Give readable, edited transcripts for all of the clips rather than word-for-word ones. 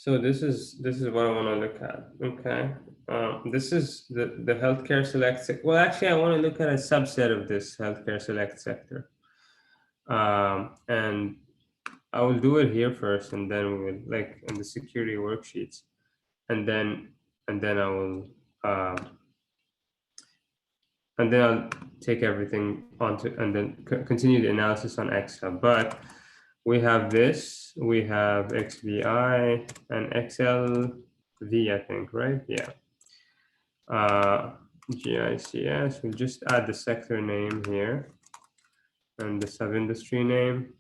So this is what I want to look at. Okay, this is the healthcare select. Well, actually, I want to look at a subset of this healthcare select sector, and I will do it here first, and then we will like in the security worksheets, and then I will and then I'll take everything onto and then continue the analysis on Excel. But we have this, we have XVI and XLV, I think, right? Yeah. GICS, we'll just add the sector name here and the sub-industry name,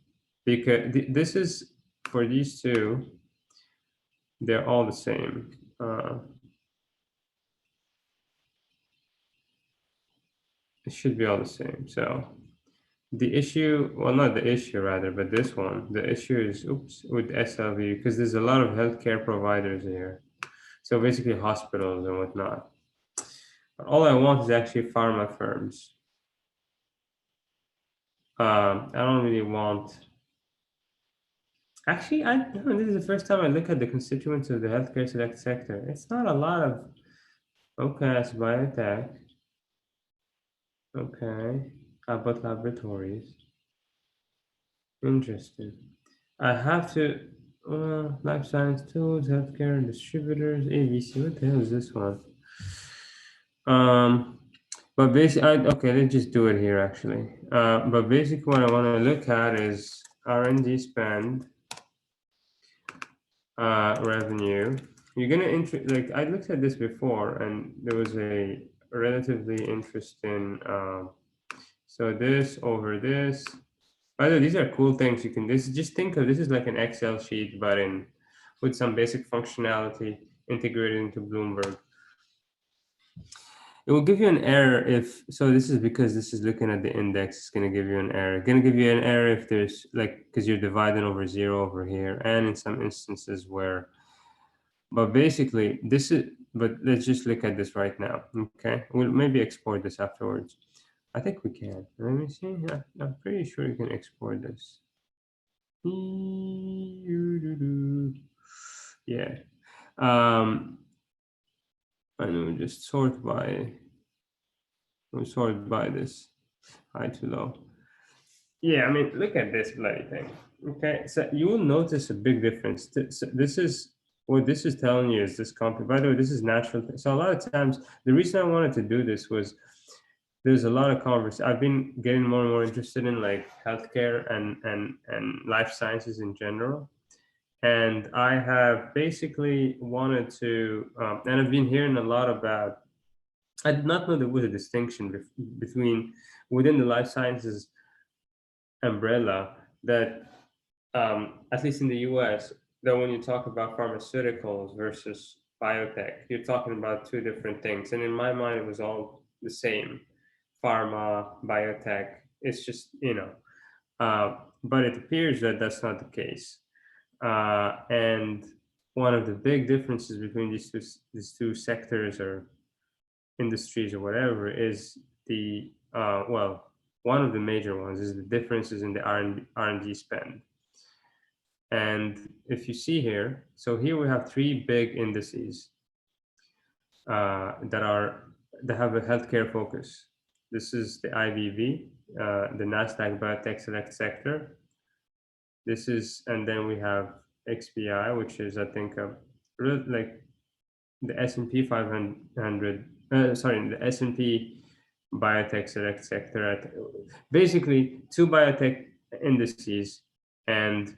because this is for these two, they're all the same. It should be all the same. So the issue, well, not the issue rather, but this one, the issue is, oops, with SLV, because there's a lot of healthcare providers here. So basically hospitals and whatnot. But all I want is actually pharma firms. I don't really want, actually, this is the first time I look at the constituents of the healthcare select sector. It's not a lot of, okay, it's biotech. Okay, Abbott Laboratories. Interesting. I have to, life science tools, healthcare and distributors, ABC. What the hell is this one? But basically, okay, let's just do it here actually. But basically, what I want to look at is R&D spend, revenue. You're gonna like I looked at this before, and there was a relatively interesting. So this over this. By the way, these are cool things you can. Just think of this is like an Excel sheet, but with some basic functionality integrated into Bloomberg. It will give you an error if, so this is because this is looking at the index, it's going to give you an error. It's going to give you an error if there's like, because you're dividing over 0 over here, and in some instances where, but basically this is, but let's just look at this right now, okay? We'll maybe export this afterwards. I think we can. Let me see. I'm pretty sure you can export this. Yeah. And we'll just sort by, we'll sort by this high to low. Yeah, I mean, look at this bloody thing. Okay, so you will notice a big difference. This is what this is telling you is this company. By the way, this is natural. So a lot of times, the reason I wanted to do this was there's a lot of conversation. I've been getting more and more interested in like healthcare and life sciences in general. And I have basically wanted to, and I've been hearing a lot about, I did not know there was a distinction between within the life sciences umbrella that, at least in the US, that when you talk about pharmaceuticals versus biotech, you're talking about two different things. And in my mind, it was all the same, pharma, biotech. It's just, but it appears that that's not the case. And one of the big differences between these two sectors or industries or whatever is the well, one of the major ones is the differences in the R&D spend. And if you see here, so here we have three big indices that have a healthcare focus. This is the IBV, the Nasdaq Biotech Select Sector. This is, and then we have XBI, which is, I think, like the S&P 500, sorry, the S&P Biotech Select Sector. Basically, two biotech indices and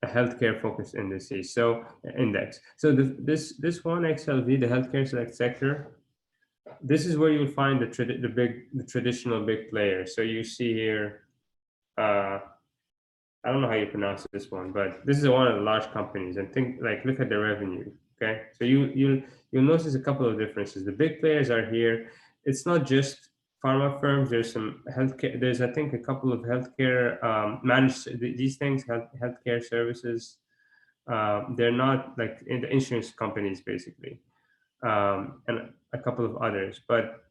a healthcare focused indices. So index. So this one XLV, the Healthcare Select Sector, this is where you'll find the traditional big players. So you see here, I don't know how you pronounce this one, but this is one of the large companies, and look at the revenue. Okay, so you'll notice a couple of differences. The big players are here. It's not just pharma firms. There's some healthcare. There's, I think, a couple of healthcare managed these things, healthcare services. They're not like in the insurance companies, basically, and a couple of others, but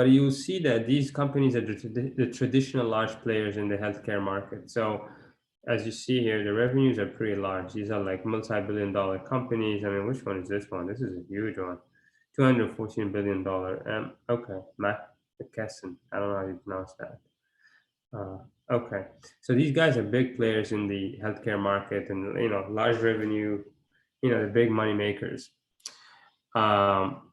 you'll see that these companies are the traditional large players in the healthcare market. So as you see here, the revenues are pretty large. These are like multi-billion-dollar companies. I mean, which one is this one? This is a huge one, $214 billion. Okay, Matt McKesson. I don't know how you pronounce that. Okay, so these guys are big players in the healthcare market, and large revenue, the big money makers. Um,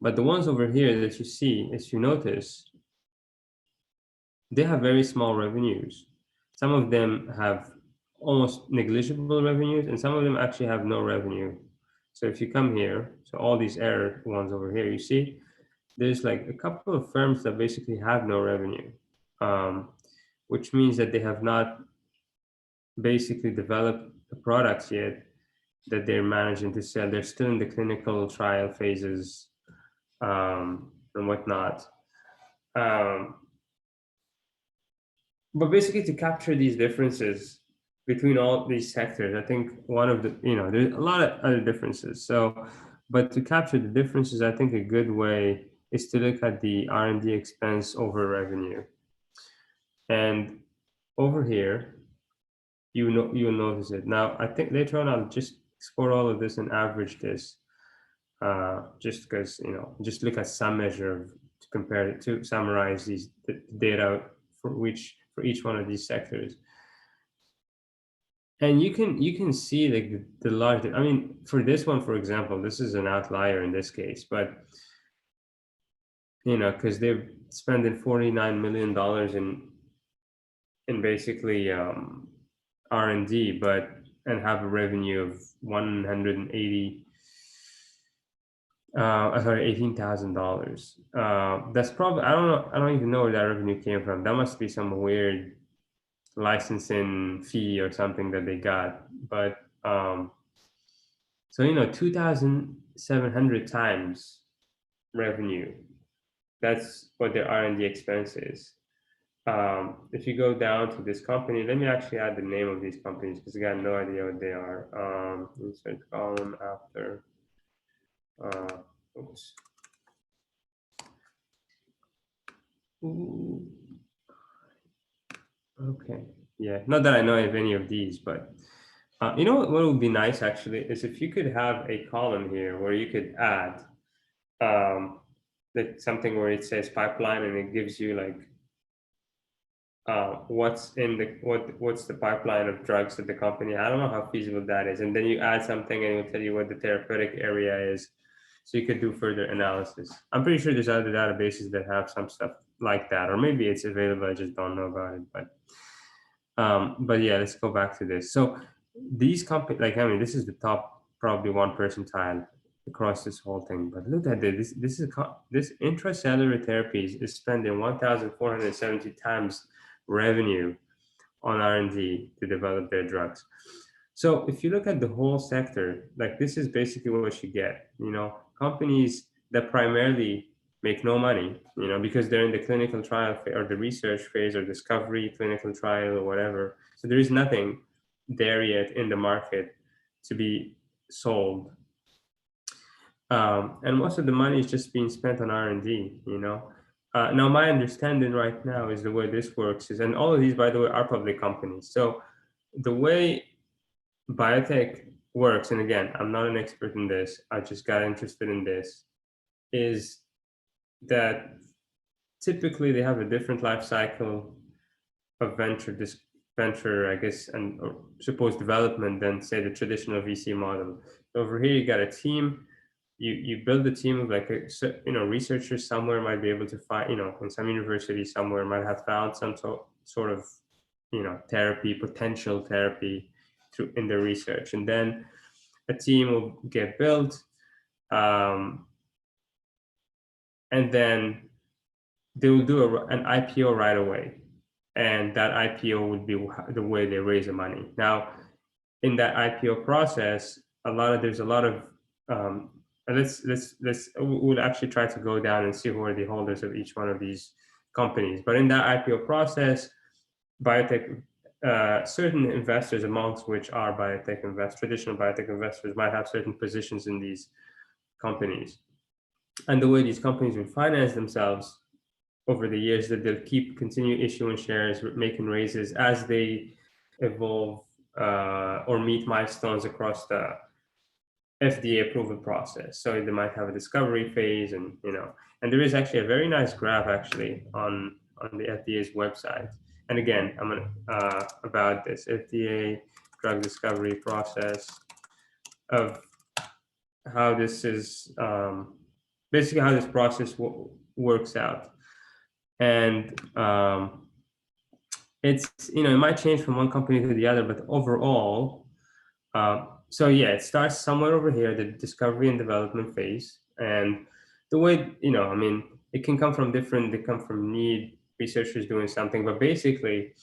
but the ones over here that you see, as you notice, they have very small revenues. Some of them have almost negligible revenues, and some of them actually have no revenue. So if you come here, so all these error ones over here, you see, there's like a couple of firms that basically have no revenue, um, which means that they have not basically developed the products yet that they're managing to sell. They're still in the clinical trial phases, and whatnot. Um, but basically, to capture these differences between all these sectors, I think one of there's a lot of other differences. So, but to capture the differences, I think a good way is to look at the R&D expense over revenue. And over here, you'll notice it. Now, I think later on I'll just export all of this and average this, just because just look at some measure to compare it to summarize these data for each one of these sectors. And you can see like the large. I mean, for this one, for example, this is an outlier in this case, but because they're spending $49 million in basically R&D, but and have a revenue of 180 sorry, $18,000. That's probably, I don't even know where that revenue came from. That must be some weird licensing fee or something that they got. But so 2,700 times revenue. That's what their R&D expense is. If you go down to this company, let me actually add the name of these companies because I got no idea what they are. Insert column after. Oops. Ooh. Okay. Yeah. Not that I know of any of these, but what would be nice actually is if you could have a column here where you could add like something where it says pipeline and it gives you like what's the pipeline of drugs at the company. I don't know how feasible that is, and then you add something and it will tell you what the therapeutic area is, so you could do further analysis. I'm pretty sure there's other databases that have some stuff like that, or maybe it's available. I just don't know about it. But yeah, let's go back to this. So these companies, like I mean, this is the top probably one percentile across this whole thing. But look at this. This intracellular therapies is spending 1,470 times revenue on R&D to develop their drugs. So if you look at the whole sector, like this is basically what you get. Companies that primarily make no money, because they're in the clinical trial or the research phase or discovery, clinical trial or whatever. So there is nothing there yet in the market to be sold. And most of the money is just being spent on R&D, Now, my understanding right now is the way this works is, and all of these, by the way, are public companies. So the way biotech works, and again, I'm not an expert in this, I just got interested in this, is that typically they have a different life cycle of venture, I guess, and supposed development than say the traditional VC model. Over here, you got a team. You build a team of like researchers somewhere might be able to find, in some university somewhere might have found some sort of therapy, potential therapy in the research, and then a team will get built, and then they will do an IPO right away, and that IPO would be the way they raise the money. Now, in that IPO process, there's a lot of we'll actually try to go down and see who are the holders of each one of these companies. But in that IPO process, biotech certain investors, amongst which are traditional biotech investors, might have certain positions in these companies. And the way these companies will finance themselves over the years, that they'll continue issuing shares, making raises as they evolve or meet milestones across the FDA approval process. So they might have a discovery phase, and and there is actually a very nice graph actually on the FDA's website. And again, I'm gonna about this FDA drug discovery process of how this is basically how this process works out. And it's it might change from one company to the other, but overall, so yeah, it starts somewhere over here, the discovery and development phase. And the way, I mean, it can come from different, they come from need, researchers doing something, but basically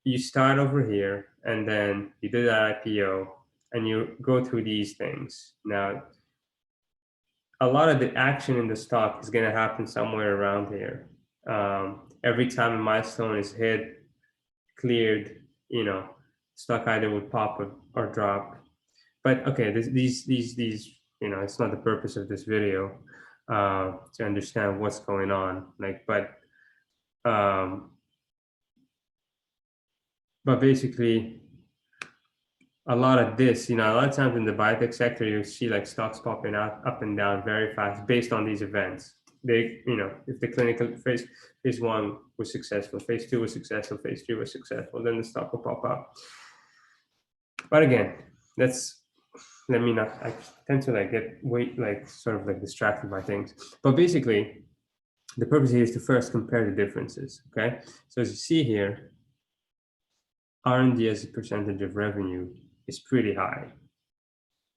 you start over here and then you do that IPO and you go through these things. Now, a lot of the action in the stock is going to happen somewhere around here. Every time a milestone is hit, cleared, stock either would pop or drop. But okay, these it's not the purpose of this video to understand what's going on. Um, but basically, a lot of this, a lot of times in the biotech sector, you see like stocks popping up and down very fast based on these events. They, if the clinical phase one was successful, phase two was successful, phase three was successful, then the stock will pop up. But again, let me not. I tend to get sort of distracted by things. But basically, the purpose here is to first compare the differences. Okay, so as you see here, R&D as a percentage of revenue is pretty high.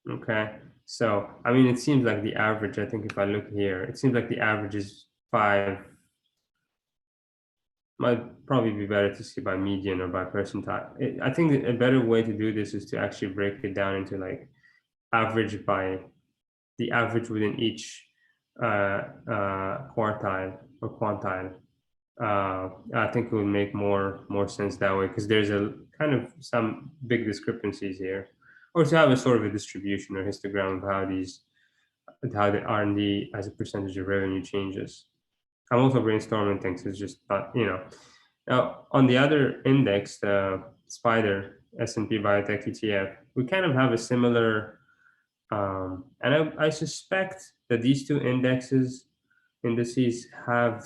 Okay, so I mean, it seems like the average, I think if I look here, it seems like the average is 5. Might probably be better to see by median or by percentile. I think a better way to do this is to actually break it down into average by the average within each quartile or quantile. I think it would make more sense that way, because there's a kind of some big discrepancies here, or to have a sort of a distribution or histogram of how the R&D as a percentage of revenue changes. I'm also brainstorming things. It's just not, Now on the other index, the Spider S&P Biotech ETF, we kind of have a similar, and I suspect that these two indices are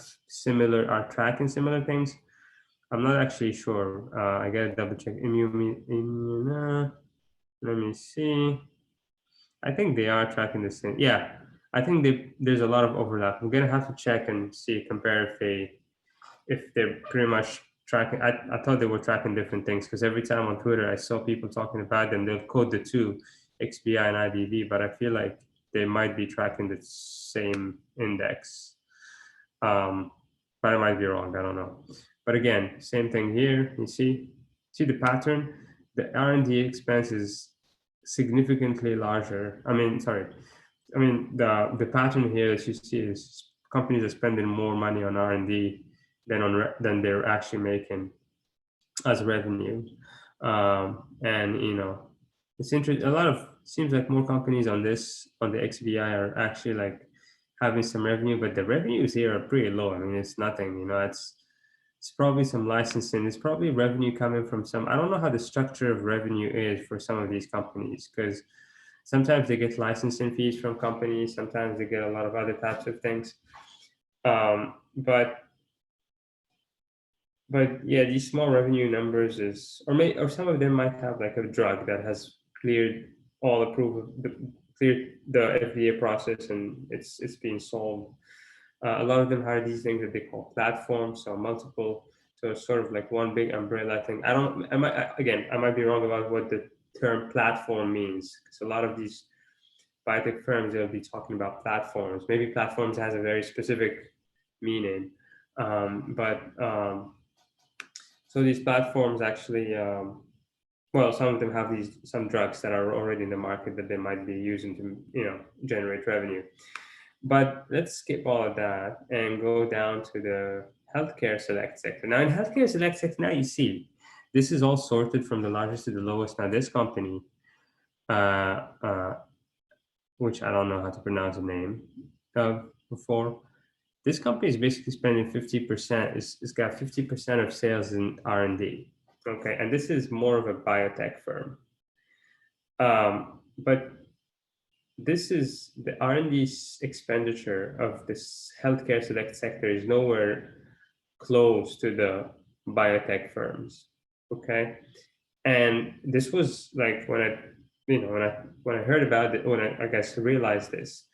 tracking similar things. I'm not actually sure. I gotta double check. Let me see. I think they are tracking the same. Yeah, I think there's a lot of overlap. We're gonna have to check and see, compare if they're pretty much tracking. I thought they were tracking different things, because every time on Twitter I saw people talking about them, they'll quote the two, XBI and IBV, but I feel like they might be tracking the same index. But I might be wrong. I don't know. But again, same thing here. You see the pattern. The R&D expense is significantly larger. The pattern here that you see is companies are spending more money on R&D than they're actually making as revenue. And it's interesting. Seems like more companies on the XBI are actually having some revenue, but the revenues here are pretty low. I mean, it's nothing. It's probably some licensing. It's probably revenue coming from some. I don't know how the structure of revenue is for some of these companies, because sometimes they get licensing fees from companies. Sometimes they get a lot of other types of things. But yeah, these small revenue numbers or some of them might have like a drug that has cleared all approval, cleared the FDA process, and it's being sold. A lot of them have these things that they call platforms, so it's sort of like one big umbrella thing. I might be wrong about what the term platform means, because a lot of these biotech firms, they'll be talking about platforms. Maybe platforms has a very specific meaning, but so these platforms actually, some of them have some drugs that are already in the market that they might be using to generate revenue. But let's skip all of that and go down to the healthcare select sector. Now in healthcare select sector, now you see this is all sorted from the largest to the lowest. Now this company, which I don't know how to pronounce the name of before, this company is basically spending 50%. It's got 50% of sales in R&D. Okay, and this is more of a biotech firm. But this is the R&D expenditure of this healthcare select sector is nowhere close to the biotech firms. Okay, and this was like when I, when I heard about it, when I guess realized this,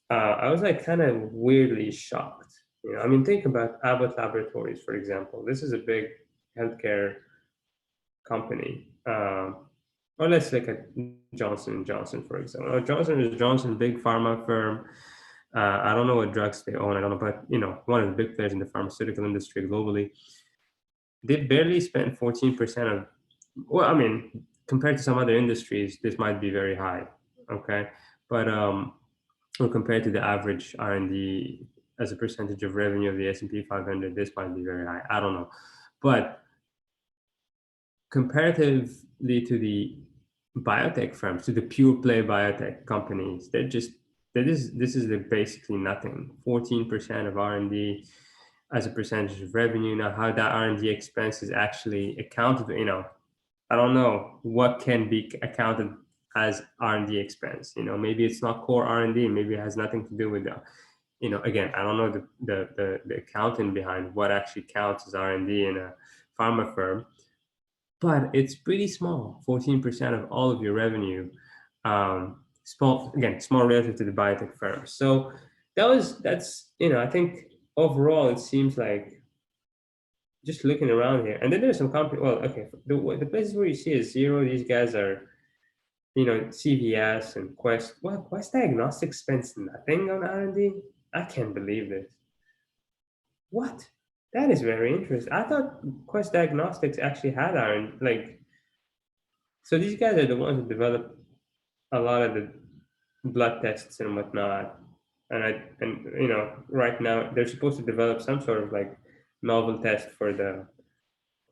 I was like kind of weirdly shocked. I mean, think about Abbott Laboratories, for example. This is a big healthcare company. Or let's look at Johnson and Johnson, for example. Johnson is Johnson, big pharma firm. I don't know what drugs they own. I don't know, but one of the big players in the pharmaceutical industry globally. They barely spend 14% of. Well, I mean, compared to some other industries, this might be very high. Okay, but or compared to the average R&D as a percentage of revenue of the S&P 500, this might be very high. I don't know, but comparatively to the biotech firms, to the pure play biotech companies, this is basically nothing. 14% of R&D as a percentage of revenue. Now, how that R&D expense is actually accounted, I don't know what can be accounted as R&D expense. Maybe it's not core R&D. Maybe it has nothing to do with the, again, I don't know the accounting behind what actually counts as R&D in a pharma firm, but it's pretty small. 14% of all of your revenue. Small, again, small relative to the biotech firms. So that's I think overall it seems like, just looking around here, and then there's some company. Well, okay, the places where you see is zero. These guys are, CVS and Quest. Well, Quest Diagnostics spends nothing on R&D. I can't believe this. What? That is very interesting. I thought Quest Diagnostics actually had R&D. Like, so these guys are the ones who develop a lot of the blood tests and whatnot. And right now they're supposed to develop some sort of like novel test for the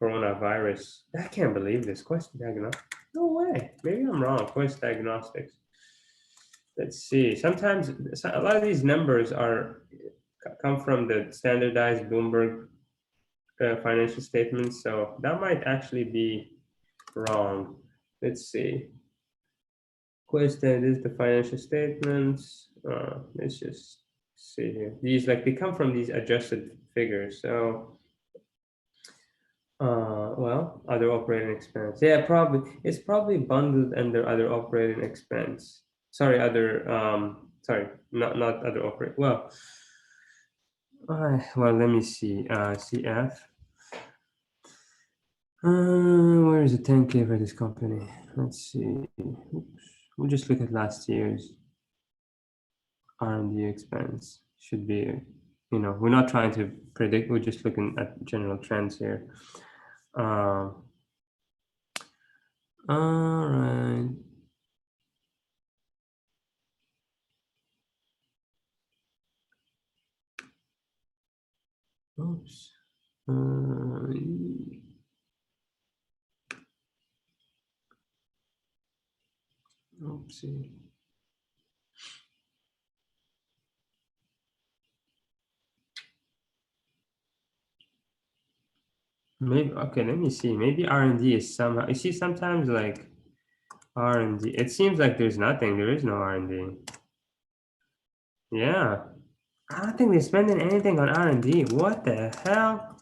coronavirus. I can't believe this. Quest Diagnostics. No way. Maybe I'm wrong. Quest Diagnostics. Let's see. Sometimes a lot of these numbers come from the standardized Bloomberg financial statements, so that might actually be wrong. Let's see. Quest, that is the financial statements. Let's just see here. These they come from these adjusted figures. So well, other operating expense. Yeah, it's probably bundled under other operating expense. Sorry, not other operating. Well, let me see. CF. Where is the 10K for this company? Let's see. Oops. We'll just look at last year's R&D expense. Should be, we're not trying to predict. We're just looking at general trends here. All right. Oops. Oopsie. Maybe, okay, let me see. Maybe R&D is somehow, you see, sometimes like R&D, it seems like there's nothing. There is no R&D. Yeah. I don't think they're spending anything on R&D. What the hell?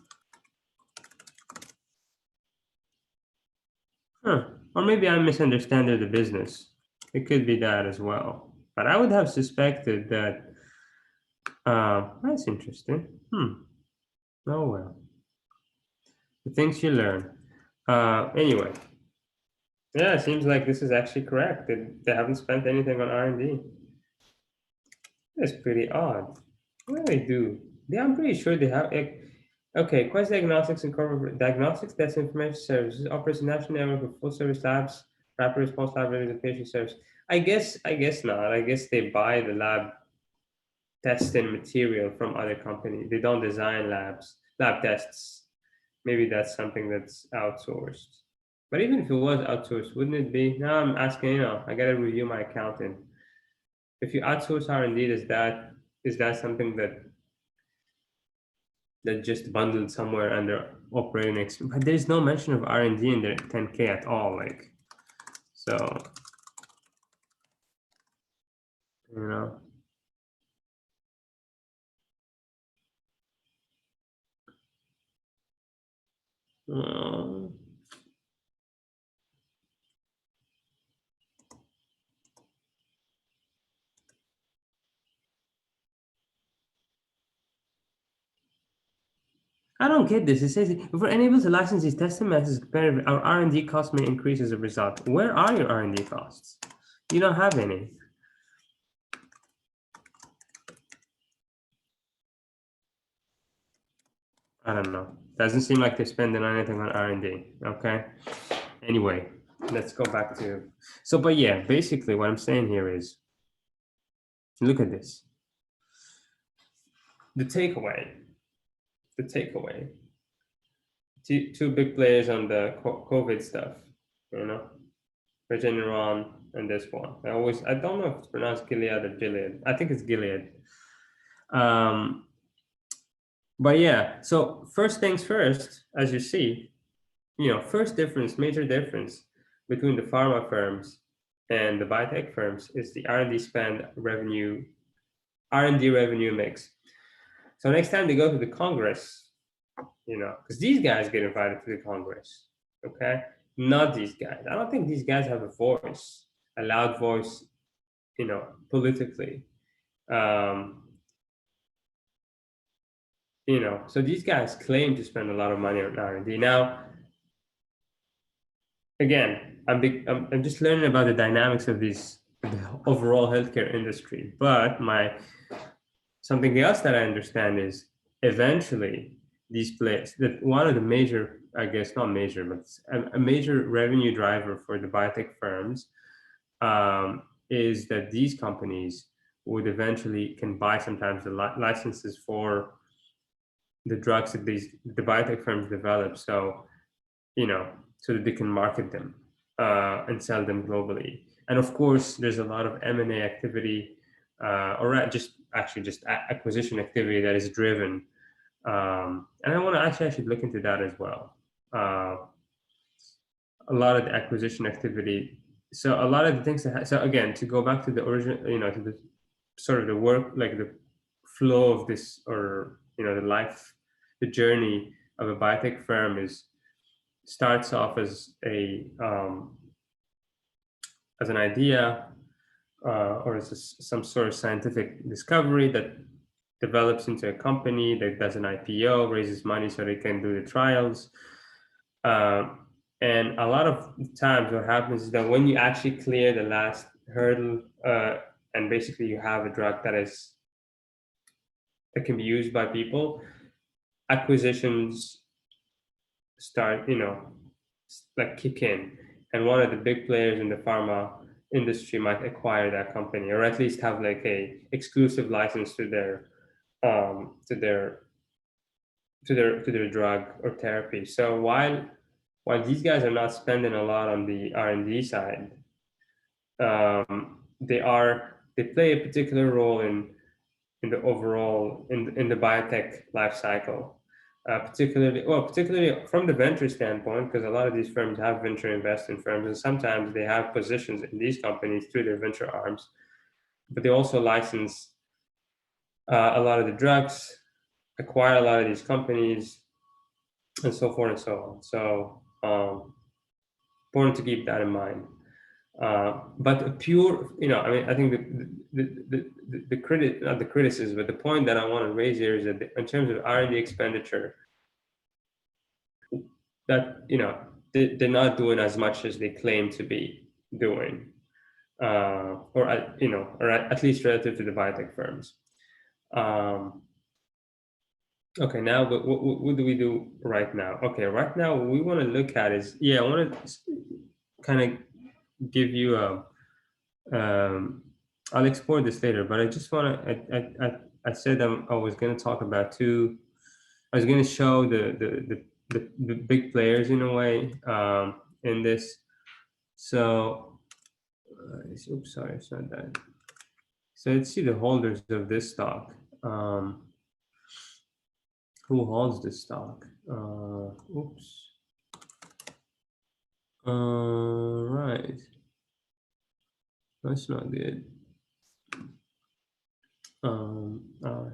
Huh. Or maybe I'm misunderstanding the business. It could be that as well. But I would have suspected that. That's interesting. Oh well. The things you learn. Anyway. Yeah, it seems like this is actually correct. They haven't spent anything on R&D. That's pretty odd. What do they do? I'm pretty sure they have. Okay, Quest Diagnostics Incorporated. Diagnostics Test Information Services operates a national network of full-service labs, rapid response laboratories, and patient service. I guess not. I guess they buy the lab testing material from other companies. They don't design lab tests. Maybe that's something that's outsourced. But even if it was outsourced, wouldn't it be? Now I'm asking. I got to review my accounting. If you outsource R&D, is that something that that just bundled somewhere under operating expense. But there's no mention of R&D in their 10K at all. Like, so, you know. Uh, I don't get this. It says if we're unable to license these testing methods competitive, our R&D costs may increase as a result. Where are your R&D costs? You don't have any. I don't know. Doesn't seem like they're spending anything on R&D. Okay. Anyway, let's go back to so. But yeah, basically, what I'm saying here is, look at this. The takeaway. The takeaway. Two big players on the COVID stuff. You know, Regeneron and this one. I don't know if it's pronounced Gilead or Gilead. I think it's Gilead. Um, but yeah, so first things first, as you see, first difference, major difference between the pharma firms and the biotech firms is the R&D spend revenue, R&D revenue mix. So next time they go to the Congress, because these guys get invited to the Congress, okay? Not these guys. I don't think these guys have a voice, a loud voice, politically. Um, so these guys claim to spend a lot of money on R&D. Now, again, I'm just learning about the dynamics of the overall healthcare industry. But something else that I understand is eventually these players, that one of the major, I guess not major, but a major revenue driver for the biotech firms is that these companies would eventually can buy sometimes the licenses for the drugs that the biotech firms develop. So so that they can market them and sell them globally. And of course, there's a lot of M&A activity, or just acquisition activity that is driven. And I want to I should look into that as well. A lot of the acquisition activity. So a lot of the things so again, to go back to the original, to the sort of the work, like the flow of this, or the journey of a biotech firm starts off as as an idea, or as some sort of scientific discovery that develops into a company that does an IPO, raises money so they can do the trials. And a lot of times what happens is that when you actually clear the last hurdle, and basically you have a drug that can be used by people, acquisitions start, like kick in. And one of the big players in the pharma industry might acquire that company, or at least have like a exclusive license to their to their drug or therapy. So while these guys are not spending a lot on the R&D side, they play a particular role in the overall in the biotech life cycle, particularly from the venture standpoint, because a lot of these firms have venture investing firms, and sometimes they have positions in these companies through their venture arms, but they also license a lot of the drugs, acquire a lot of these companies, and so forth and so on. So important to keep that in mind. But a pure, I mean, I think not the criticism, but the point that I want to raise here is that in terms of R&D expenditure, that they're not doing as much as they claim to be doing, or at least relative to the biotech firms. Okay, now what do we do right now? Okay, right now what we want to look at is, I want to kind of give you a I'll explore this later, but I just want to. I said I was going to talk about two. I was going to show the big players in a way in this. So, oops, sorry, it's not that. So let's see the holders of this stock. Who holds this stock? Oops. Right. That's not good. All right.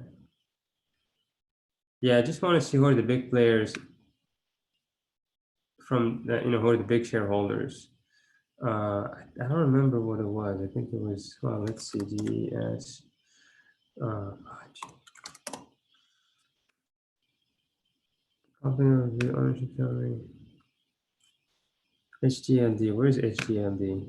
Yeah, I just want to see who are the big players from the, who are the big shareholders. I don't remember what it was. I think it was, well, let's see, GES. Company review ownership summary. HTLD. Where's HTLD?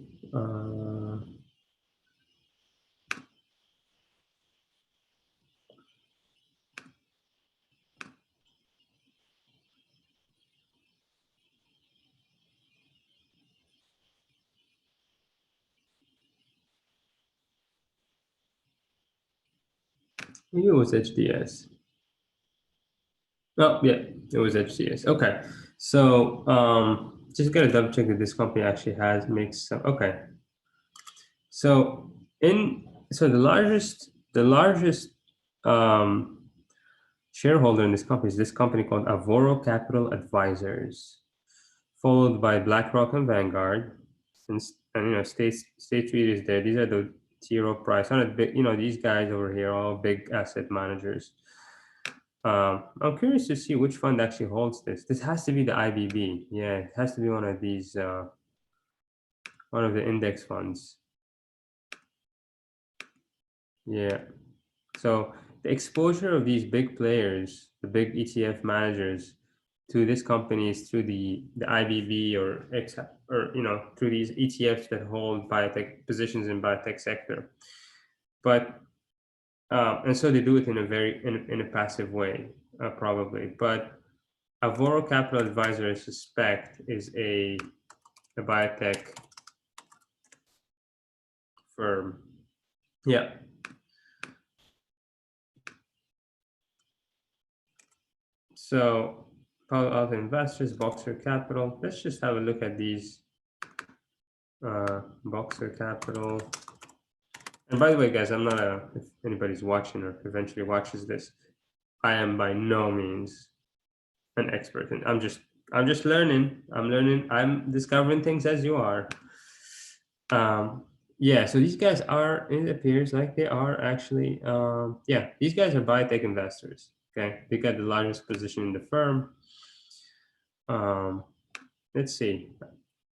Maybe it was HDS. Oh, yeah, it was HDS. Okay. So just gotta double check that this company actually makes some. Okay. So the largest um, shareholder in this company is this company called Avoro Capital Advisors, followed by BlackRock and Vanguard, and State Street is there. These are the T. Rowe Price, big, these guys over here, all big asset managers. I'm curious to see which fund actually holds this. This has to be the IBB. Yeah, it has to be one of these, one of the index funds. Yeah. So the exposure of these big players, the big ETF managers, to this company is through the IBB or through these ETFs that hold biotech positions in biotech sector. But and so they do it in a in a passive way, probably. But Avoro Capital Advisor, I suspect, is a biotech firm. Yeah. So Palo Alto Investors, Boxer Capital. Let's just have a look at these. Boxer Capital. And by the way, guys, I'm not if anybody's watching or eventually watches this, I am by no means an expert. And I'm just learning. I'm learning. I'm discovering things as you are. Yeah, so these guys are, it appears like they are actually, yeah, these guys are biotech investors. Okay, they got the largest position in the firm. Let's see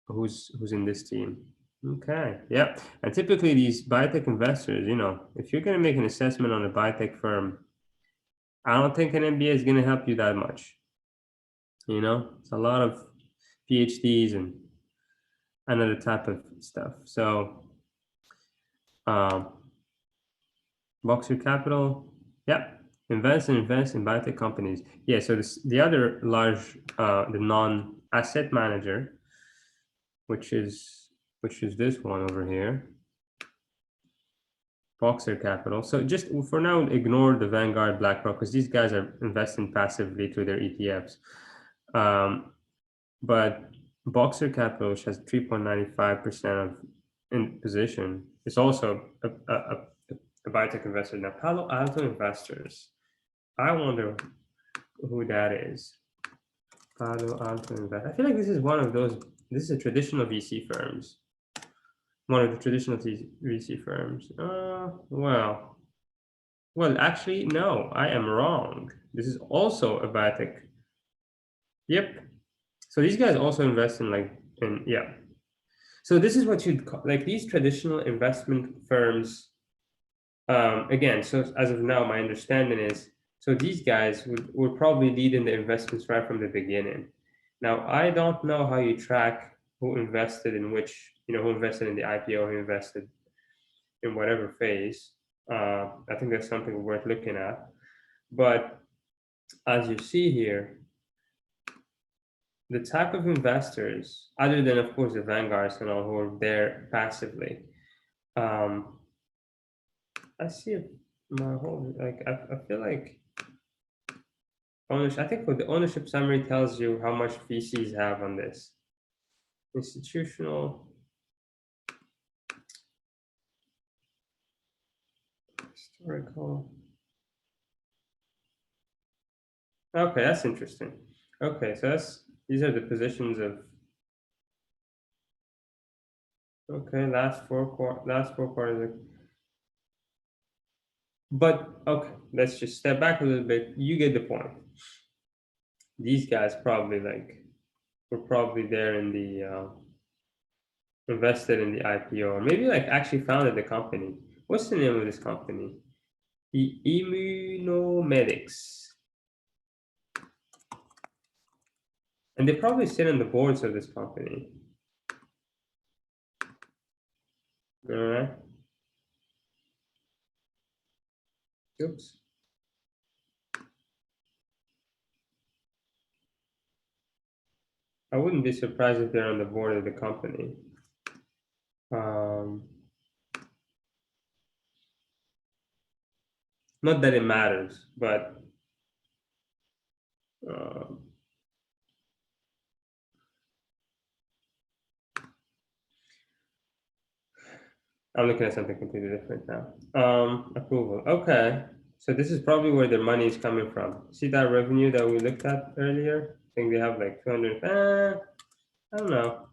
who's in this team. Okay, yeah, and typically these biotech investors, if you're going to make an assessment on a biotech firm, I don't think an MBA is going to help you that much. It's a lot of PhDs and another type of stuff. So, Boxer Capital, yeah, invest in biotech companies. Yeah, so the other large, the non-asset manager, which is this one over here, Boxer Capital. So just for now, ignore the Vanguard, BlackRock, because these guys are investing passively through their ETFs. But Boxer Capital, which has 3.95% of in position, is also a biotech investor. Now, Palo Alto Investors, I wonder who that is. Palo Alto Investors. I feel like this is one of those. This is a traditional VC firms. One of the traditional VC firms. Well, actually, no, I am wrong. This is also a biotech. Yep. So these guys also invest yeah. So this is what you'd call, like, these traditional investment firms. Again, so as of now, my understanding is, so these guys would probably lead in the investments right from the beginning. Now, I don't know how you track who invested in which, who invested in the IPO, who invested in whatever phase. I think that's something worth looking at. But as you see here, the type of investors, other than of course the vanguards and all who are there passively, I see my whole, like, I feel like ownership. I think what the ownership summary tells you how much VCs have on this. Institutional, historical. Okay, that's interesting. Okay, so these are the positions of, okay, last four quarters. But okay, let's just step back a little bit. You get the point. These guys probably like were probably there in the invested in the IPO, or maybe like actually founded the company. What's the name of this company? The Immunomedics, and they probably sit on the boards of this company. All right. Oops. I wouldn't be surprised if they're on the board of the company. Um, Not that it matters, but uh, I'm looking at something completely different now. Approval. Okay. So this is probably where their money is coming from. See that revenue that we looked at earlier? I think they have like 200. I don't know.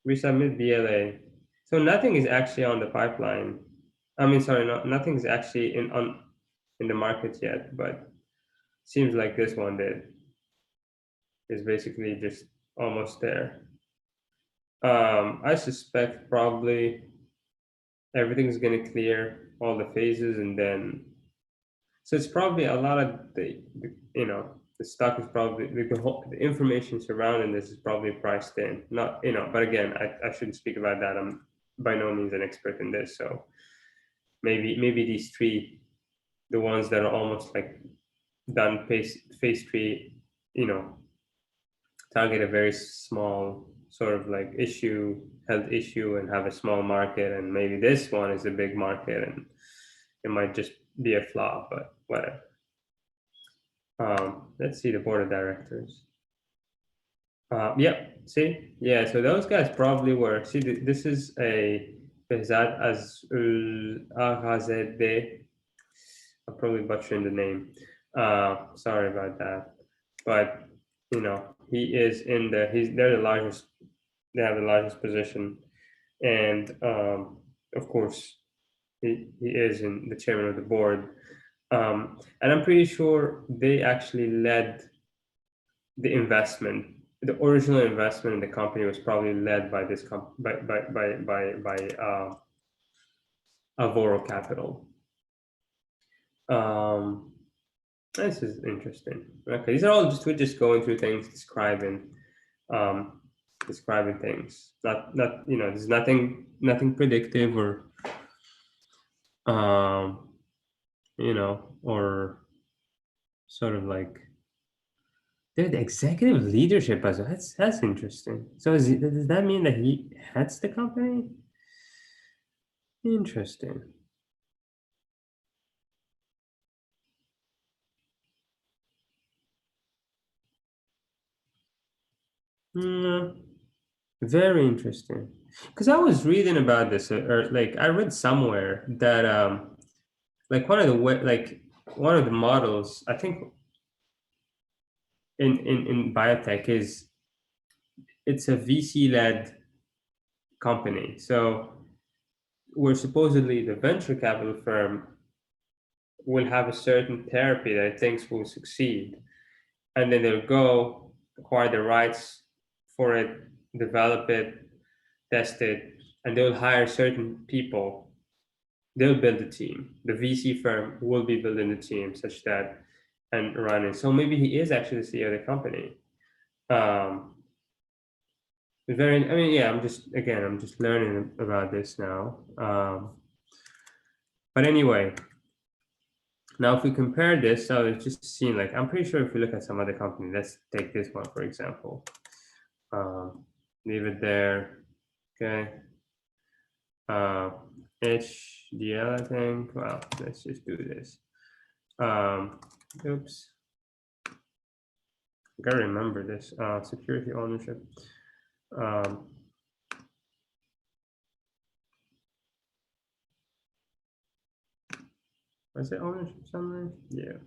Resubmit BLA. So nothing is actually on the pipeline. I mean, sorry, nothing is actually in the market yet, but seems like this one is basically just almost there. I suspect probably everything's going to clear all the phases, and then so it's probably a lot of the stock is probably the information surrounding this is probably priced in, not but again, I shouldn't speak about that. I'm by no means an expert in this, so maybe these three, the ones that are almost like done phase three, you know target a very small sort of like health issue, and have a small market, and maybe this one is a big market, and it might just be a flop, but whatever. Let's see the board of directors. Yep. See, yeah. So those guys probably were. See, this is a Behzad as Ahazede. I'm probably butchering the name. Sorry about that. But he is in the. They're the largest. They have the largest position, and of course, he is in the chairman of the board. And I'm pretty sure they actually led the investment. The original investment in the company was probably led by this by Avoro Capital. Um, this is interesting. Okay, these are all we're just going through things, um, describing things. Not there's nothing predictive um, or sort of like the executive leadership as well. That's interesting. So does that mean that he heads the company? Interesting. Hmm, very interesting. Because I was reading about this, or like I read somewhere that like one of the models, I think in biotech is it's a VC led company. So where supposedly the venture capital firm will have a certain therapy that it thinks will succeed, and then they'll go acquire the rights for it, develop it, test it, and they'll hire certain people. They'll build the team. The VC firm will be building the team such that and running. So maybe he is actually the CEO of the company. Um, very. I mean, yeah. I'm just learning about this now. But anyway, now if we compare this, so it's just seeing like I'm pretty sure if we look at some other company, let's take this one for example. Leave it there. Okay. Uh, HDL, I think. Well, let's just do this. Oops. I gotta remember this. Security ownership. Um, was it ownership summary? Yeah.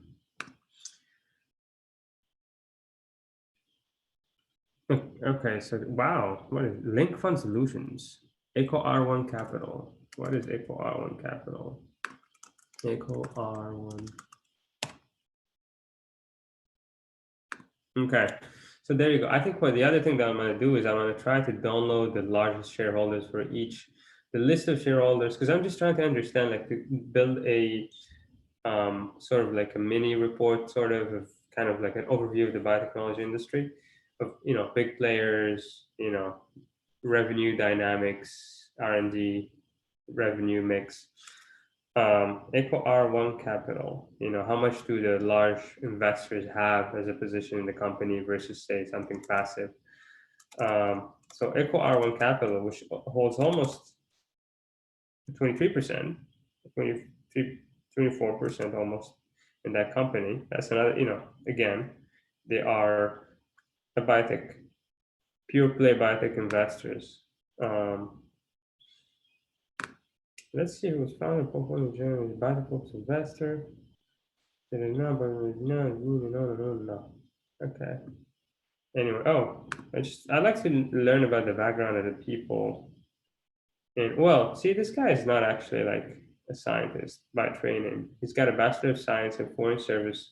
Okay, so wow, what is Link Fund Solutions? Eco R1 Capital. What is Eco R1 Capital? Eco R1. Okay, so there you go. I think what the other thing that I'm going to do is I'm going to try to download the largest shareholders for each, the list of shareholders, because I'm just trying to understand, like, to build a sort of like a mini report, sort of kind of like an overview of the biotechnology industry, of big players, revenue dynamics, R&D, revenue mix. Eco R1 Capital, how much do the large investors have as a position in the company versus, say, something passive? So Eco R1 Capital, which holds almost 23%, 23, 24% almost in that company. That's another, again, they are a biotech, pure play biotech investors. Let's see who was founded portfolio generally biotech investor. No, no. Okay. Anyway, I'd like to learn about the background of the people. And well, see, this guy is not actually like a scientist by training. He's got a Bachelor of Science in Foreign Service.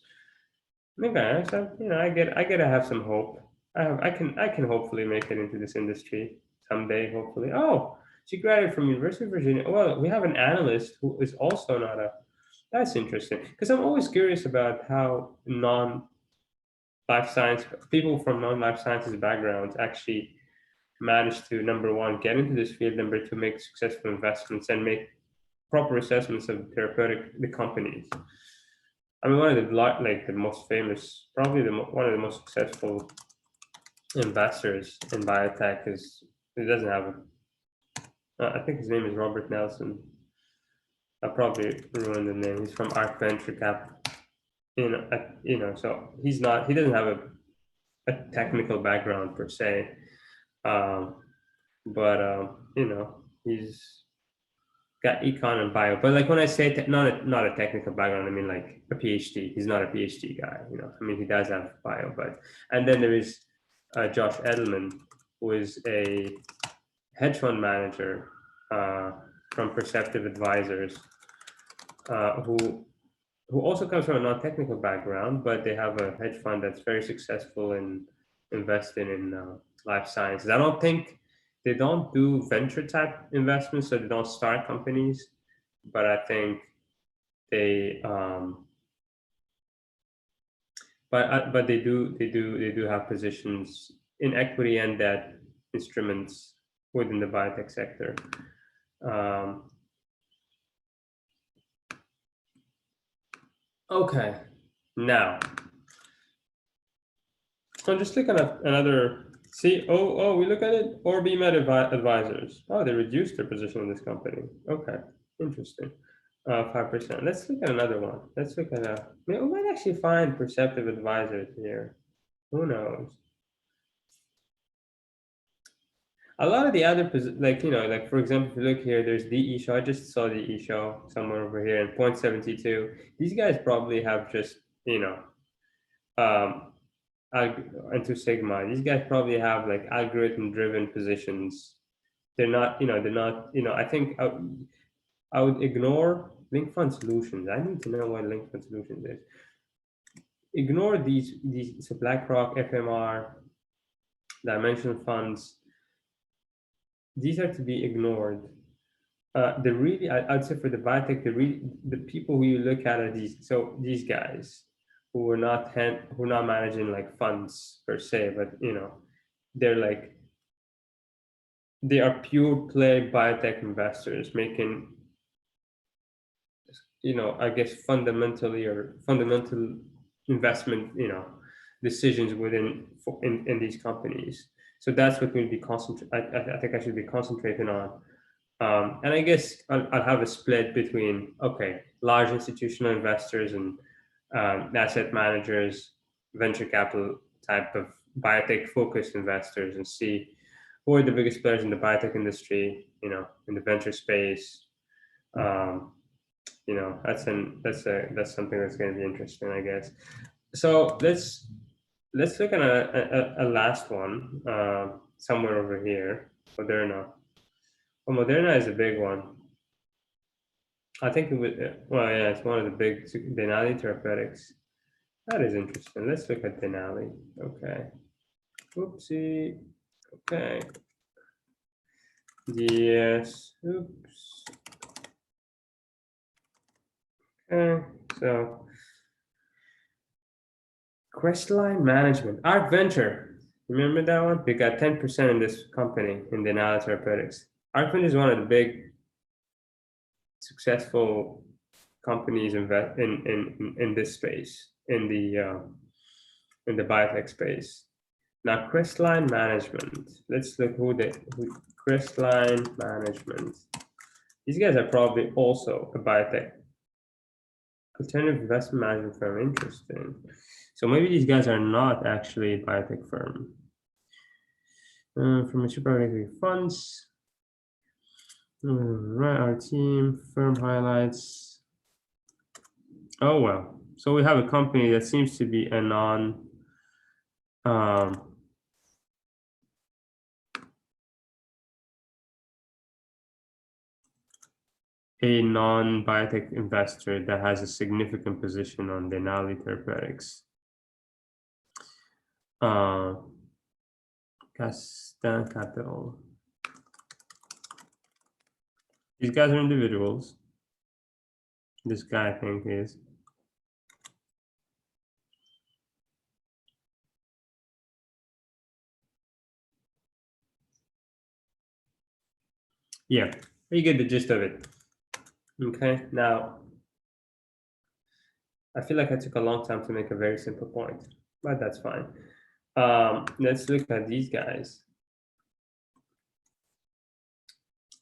Okay, so I get to have some hope. I can hopefully make it into this industry someday. Hopefully. Oh, she graduated from University of Virginia. Well, we have an analyst who is also not a. That's interesting because I'm always curious about how non-life science people from non-life sciences backgrounds actually manage to, number one, get into this field, number two, make successful investments and make proper assessments of the companies. I mean, one of the most famous, probably one of the most successful investors in biotech is, he doesn't have I think his name is Robert Nelson. I probably ruined the name. He's from Arc Venture Cap. So he doesn't have a technical background per se, um, but he's got econ and bio. But like when I say not a technical background, I mean like a PhD. He's not a PhD guy. I mean he does have bio, but and then there is Josh Edelman, who is a hedge fund manager from Perceptive Advisors, who also comes from a non-technical background, but they have a hedge fund that's very successful in investing in life sciences. I don't think they don't do venture type investments, so they don't start companies, but I think they but they do have positions in equity and debt instruments within the biotech sector. Um, okay, now so I'm just looking at another. See, we look at it. OrbiMed Advisors. Oh, they reduced their position in this company. Okay, interesting. 5%. Let's look at another one. Let's look at we might actually find Perceptive Advisors here. Who knows? A lot of the other, like for example, if you look here, there's DE Show. I just saw DE Show somewhere over here in 0.72. These guys probably have just, um, and Two Sigma. These guys probably have like algorithm-driven positions. They're not. I think I would ignore Link Fund Solutions. I need to know what Link Fund Solutions is. Ignore these so BlackRock, FMR, Dimension funds. These are to be ignored. I'd say for the biotech, the people who you look at are these guys who are not managing like funds per se, but they're like they are pure play biotech investors making I guess fundamental investment decisions in these companies. So that's what we'll be concentrating. I think I should be concentrating on. And I guess I'll have a split between large institutional investors and asset managers, venture capital type of biotech focused investors, and see who are the biggest players in the biotech industry, in the venture space. That's something that's going to be interesting, I guess. So Let's look at a last one, somewhere over here. Moderna. Well, Moderna is a big one. I think it would. Well, yeah, it's one of the big Denali Therapeutics. That is interesting. Let's look at Denali. Okay. Oopsie. Okay. Yes. Oops. Okay. So Crestline Management, Art Venture. Remember that one? We got 10% in this company in Denali Therapeutics. Art Venture is one of the big successful companies invest in this space in the biotech space. Now, Crestline Management. Let's look who Crestline Management. These guys are probably also a biotech alternative investment management firm. Interesting. So maybe these guys are not actually a biotech firm. From a supervisory funds. Right, our team firm highlights. Oh well, so we have a company that seems to be a non-biotech investor that has a significant position on Denali Therapeutics. Castan Capital. These guys are individuals. This guy, I think, is. Yeah, you get the gist of it. Okay, now, I feel like I took a long time to make a very simple point, but that's fine. Let's look at these guys.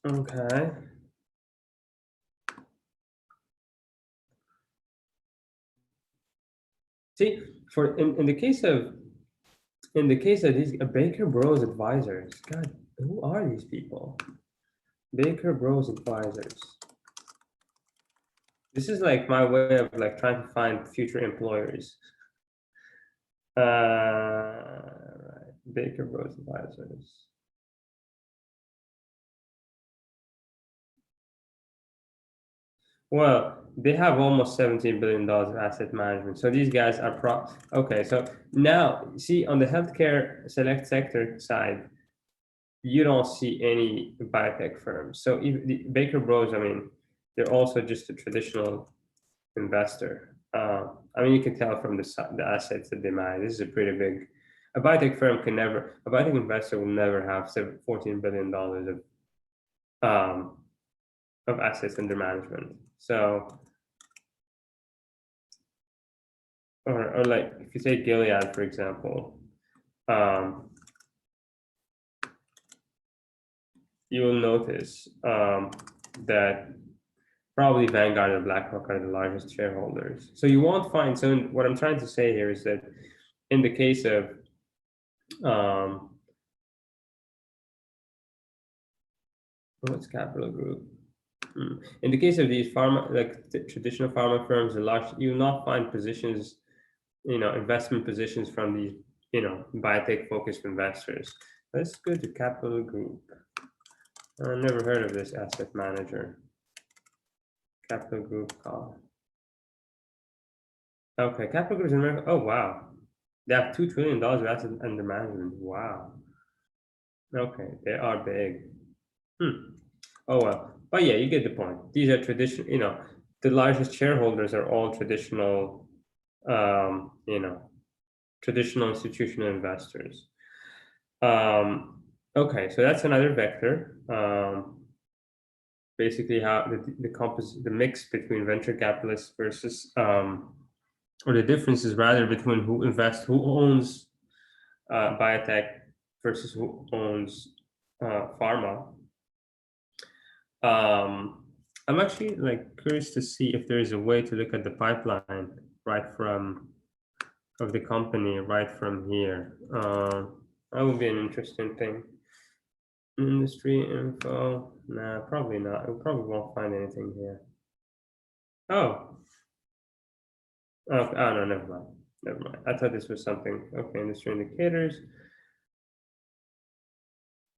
Okay. See, in the case of these Baker Bros advisors, God, who are these people? Baker Bros advisors. This is like my way of like trying to find future employers. Right. Baker Bros advisors. Well, they have almost $17 billion of asset management. So these guys are okay. So now see on the healthcare select sector side, you don't see any biotech firms. So the Baker Bros, I mean, they're also just a traditional investor. I mean, you can tell from the assets that they manage. This is a pretty big. A biotech firm can never. A biotech investor will never have $14 billion of assets under management. So, or like if you take Gilead, for example, you will notice that probably Vanguard and BlackRock are the largest shareholders. So you won't find. So what I'm trying to say here is that in the case of what's Capital Group? In the case of these pharma, like the traditional pharma firms, you will not find positions, investment positions from these, biotech focused investors. Let's go to Capital Group. I never heard of this asset manager. Capital Group call. Okay, Capital Group is in America. Oh wow, they have $2 trillion of assets under management. Wow. Okay, they are big. Oh well, but yeah, you get the point. These are traditional. The largest shareholders are all traditional. Traditional institutional investors. Okay, so that's another vector. Basically, how the mix between venture capitalists versus, or the differences rather between who owns biotech versus who owns pharma. I'm actually like curious to see if there is a way to look at the pipeline of the company right from here. That would be an interesting thing. Industry info. Nah, probably not. We probably won't find anything here. Oh. Oh no, never mind. Never mind. I thought this was something. Okay, industry indicators.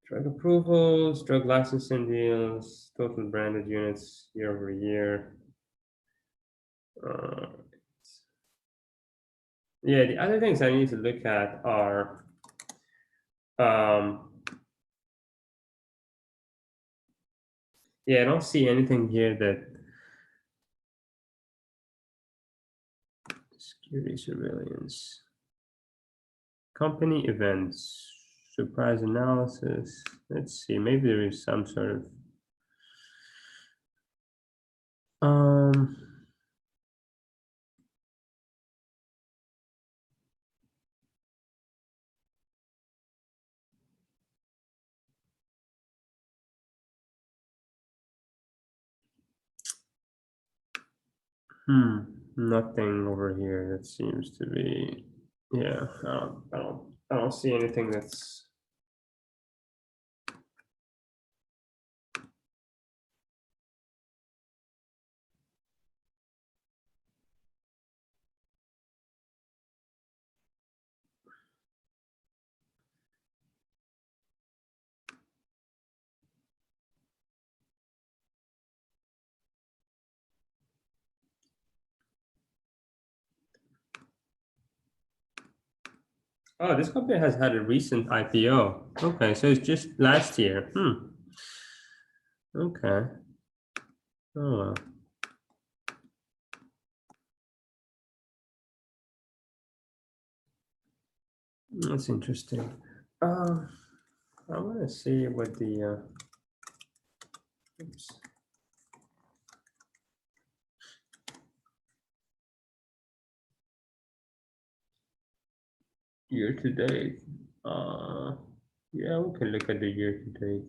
Drug approvals, drug licensing deals, total branded units year over year. Uh, yeah, the other things I need to look at are yeah, I don't see anything here that security surveillance, company events, surprise analysis. Let's see, maybe there is some sort of um nothing over here that seems to be yeah, I don't see anything that's oh, this company has had a recent IPO. Okay, so it's just last year. Okay. Oh well. That's interesting. I want to see what the oops. Year to date. Yeah, we can look at the year to date.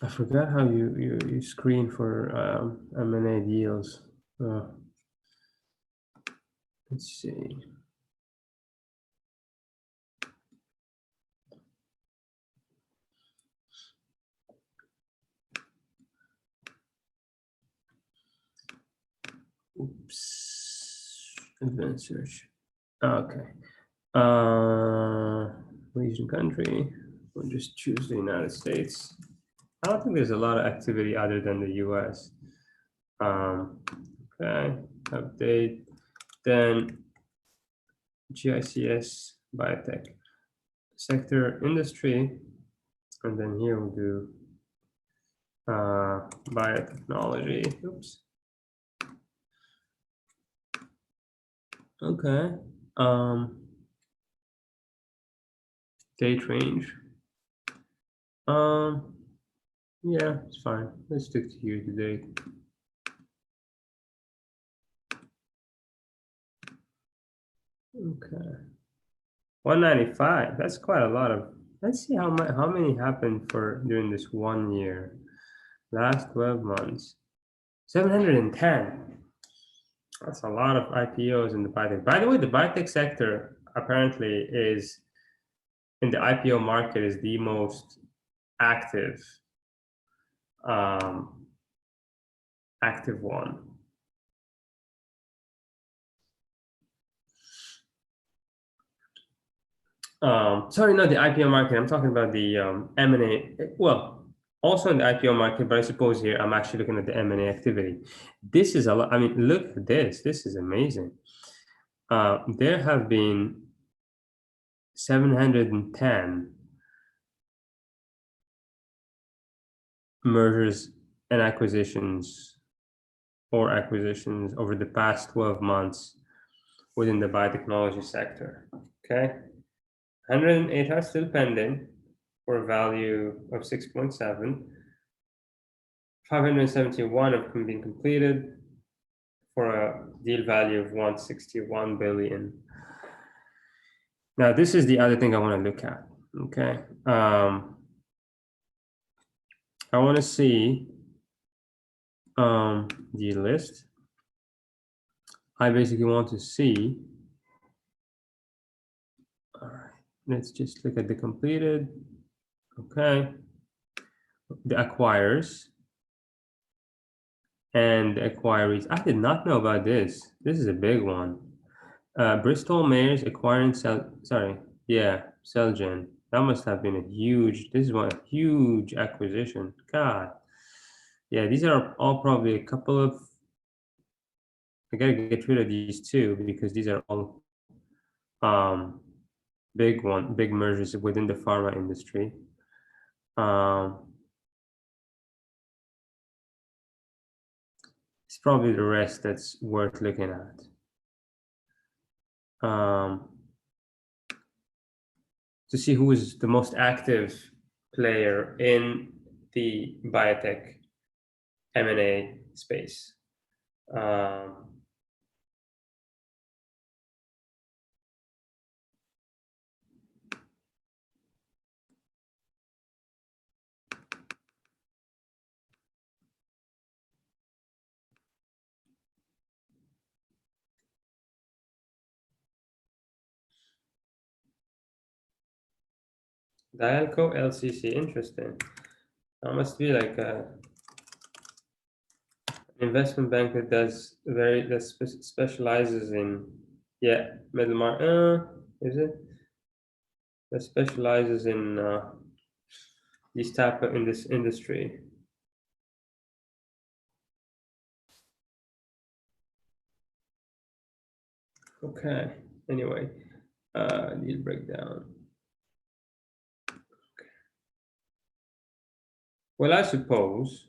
I forgot how you screen for M&A deals. Let's see. Oops. Advanced search. Okay. Region country. We'll just choose the United States. I don't think there's a lot of activity other than the US. Okay. Update. Then GICS biotech sector industry. And then here we'll do biotechnology. Oops. Okay. Date range. Yeah, it's fine. Let's stick to year to date. Okay. 195. That's quite a lot of. Let's see how many happened for during this 1 year. Last 12 months. 710. That's a lot of IPOs in the biotech. By the way, the biotech sector apparently is in the IPO market is the most active active one. Sorry, not the IPO market. I'm talking about the M&A. Well, also in the IPO market, but I suppose here I'm actually looking at the M&A activity. This is a lot. I mean, look at this. This is amazing. There have been 710 mergers and acquisitions or acquisitions over the past 12 months within the biotechnology sector. Okay. 108 are still pending. for a value of 6.7. 571 have been completed for a deal value of 161 billion. Now, this is the other thing I want to look at. Okay. I want to see the list. I basically want to see. All right. Let's just look at the completed. Okay. The acquirers and the acquirees. I did not know about this. This is a big one. Bristol Myers acquiring Celgen. That must have been a huge. This is one a huge acquisition. God. Yeah, these are all probably a couple of. I gotta get rid of these two because these are all big mergers within the pharma industry. It's probably the rest that's worth looking at. To see who is the most active player in the biotech M&A space. Dialco LCC, interesting. That must be like an investment bank that does specializes in middle market. Is it that specializes in this type of in this industry? Okay. Anyway, deal breakdown. Okay. Well, I suppose.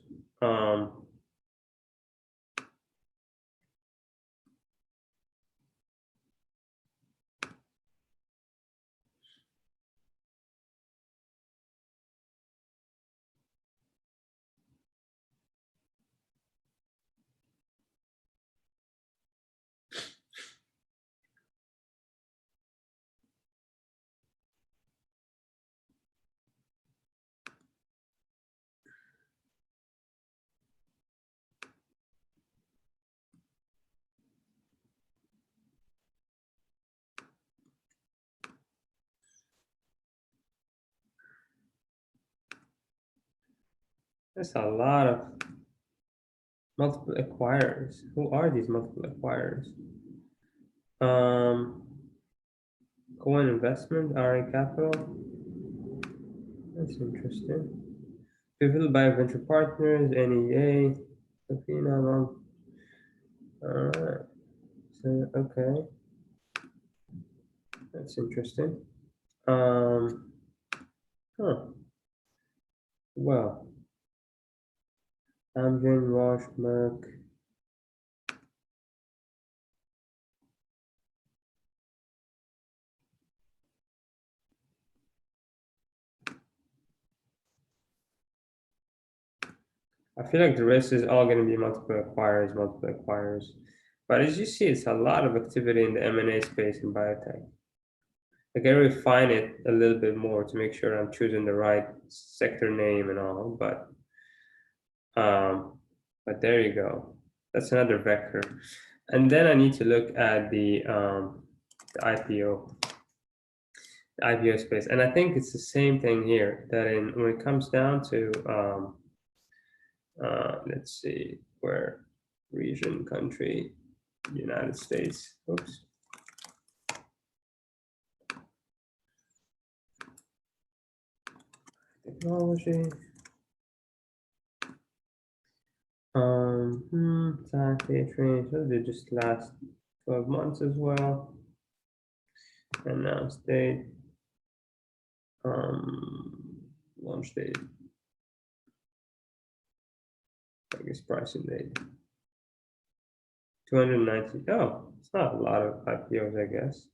There's a lot of multiple acquirers. Who are these multiple acquirers? Cohen Investment, RA Capital. That's interesting. Pivotal Venture Partners, NEA, Sofina. Alright. So, okay. That's interesting. Well. Amgen, Roche, Merck. I feel like the rest is all going to be multiple acquirers. But as you see, it's a lot of activity in the M&A space in biotech. I gotta refine it a little bit more to make sure I'm choosing the right sector name and all, but there you go. That's another vector. And then I need to look at the IPO. The IPO space. And I think it's the same thing here, that when it comes down to let's see, where region, country, United States. Oops. Technology. Exactly. So they just last 12 months as well. Announced date. Launch date. I guess pricing date. 290. Oh, it's not a lot of IPOs, I guess.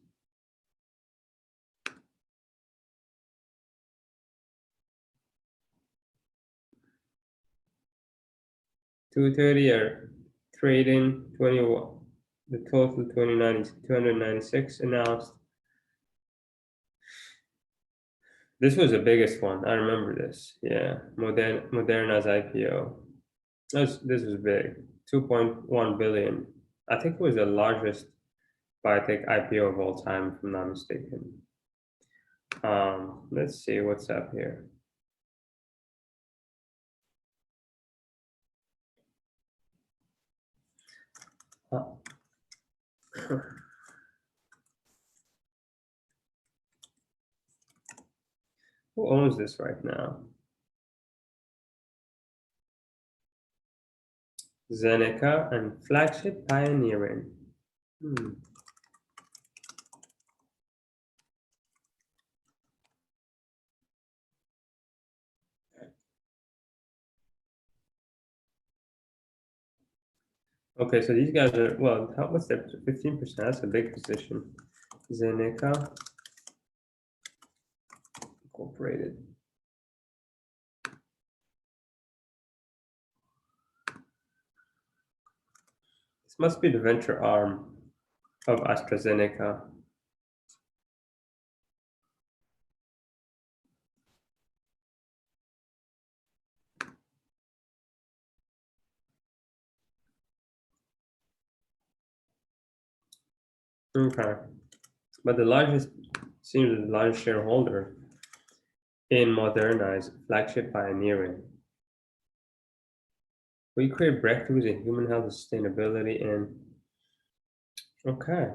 230 are trading 21. The total 296 announced. This was the biggest one. I remember this. Yeah, Moderna's IPO. This was big. 2.1 billion. I think it was the largest biotech IPO of all time, if I'm not mistaken. Let's see what's up here. Who owns this right now? Zeneca and Flagship Pioneering. Okay, so these guys are, well, what's their 15%? That's a big position. Zeneca Incorporated. This must be the venture arm of AstraZeneca. Okay. But the largest, seems the largest shareholder in Moderna is Flagship Pioneering. We create breakthroughs in human health and sustainability and okay.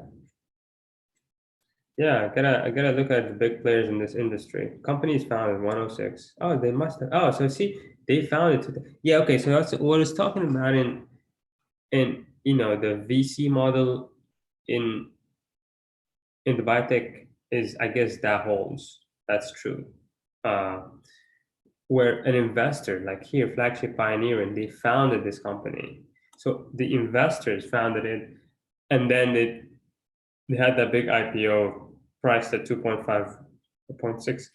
Yeah, I gotta look at the big players in this industry. Companies founded 106. Oh, they must have. Oh, so see, they founded. Yeah, okay. So that's what I was talking about in the VC model in the biotech is, I guess, that holds. That's true. Uh, where an investor like here, Flagship Pioneering, they founded this company. So the investors founded it, and then they had that big IPO priced at 2.6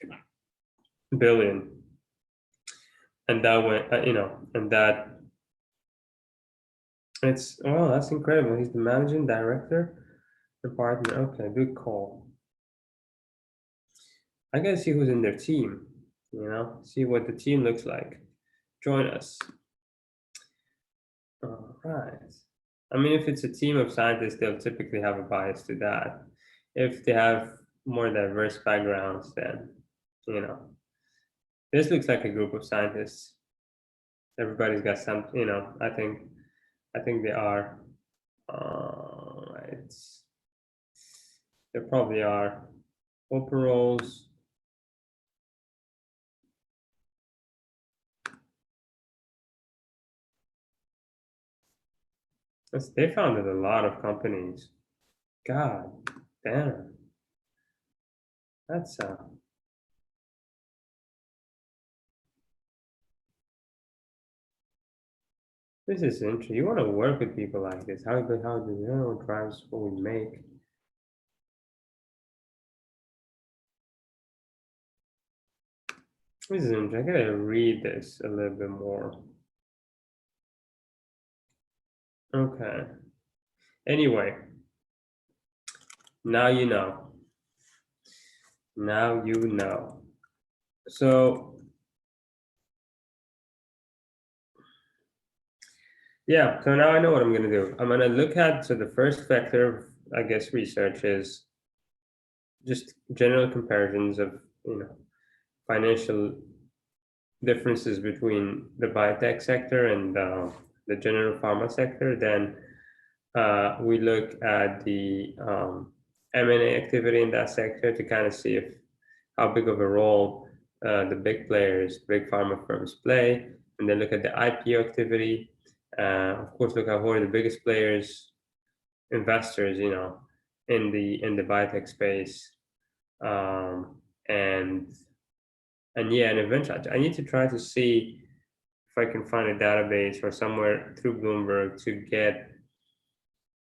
billion, and that went, and that it's, oh, that's incredible. He's the managing director and partner. Okay, good call. I gotta see who's in their team. See what the team looks like. Join us. All right. I mean, if it's a team of scientists, they'll typically have a bias to that. If they have more diverse backgrounds, then, this looks like a group of scientists. Everybody's got some, I think they are. Right. There probably are open roles. They founded a lot of companies. God damn. That's this is interesting. You want to work with people like this. How do you know what drives what we make? This is interesting. I gotta read this a little bit more. Okay. Anyway, now you know. Now you know. So yeah, so now I know what I'm gonna do. I'm gonna look at, so the first vector of, I guess, research is just general comparisons of, financial differences between the biotech sector and the general pharma sector. Then we look at the M&A activity in that sector to kind of see if how big of a role the big players, big pharma firms play, and then look at the IPO activity. Of course, look at who are the biggest players, investors, in the biotech space, and yeah, and eventually I need to try to see if I can find a database or somewhere through Bloomberg to get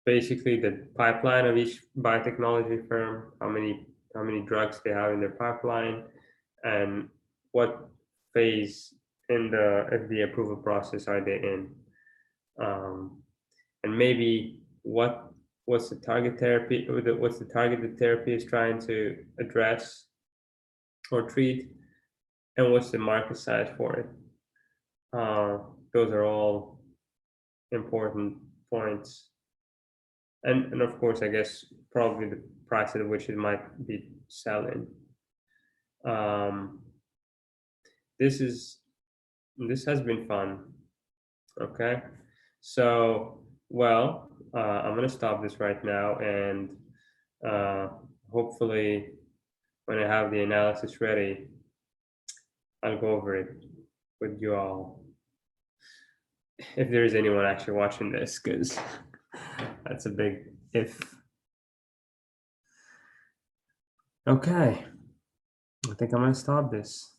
basically the pipeline of each biotechnology firm, how many drugs they have in their pipeline, and what phase in the FDA approval process are they in. and maybe what's the target therapy, or what's the target the therapy is trying to address or treat, and what's the market size for it. Those are all important points. And of course, I guess probably the price at which it might be selling. Um, this has been fun. Okay, so well, I'm gonna stop this right now, and hopefully, when I have the analysis ready, I'll go over it with you all. If there is anyone actually watching this, because that's a big if. Okay, I think I'm gonna stop this.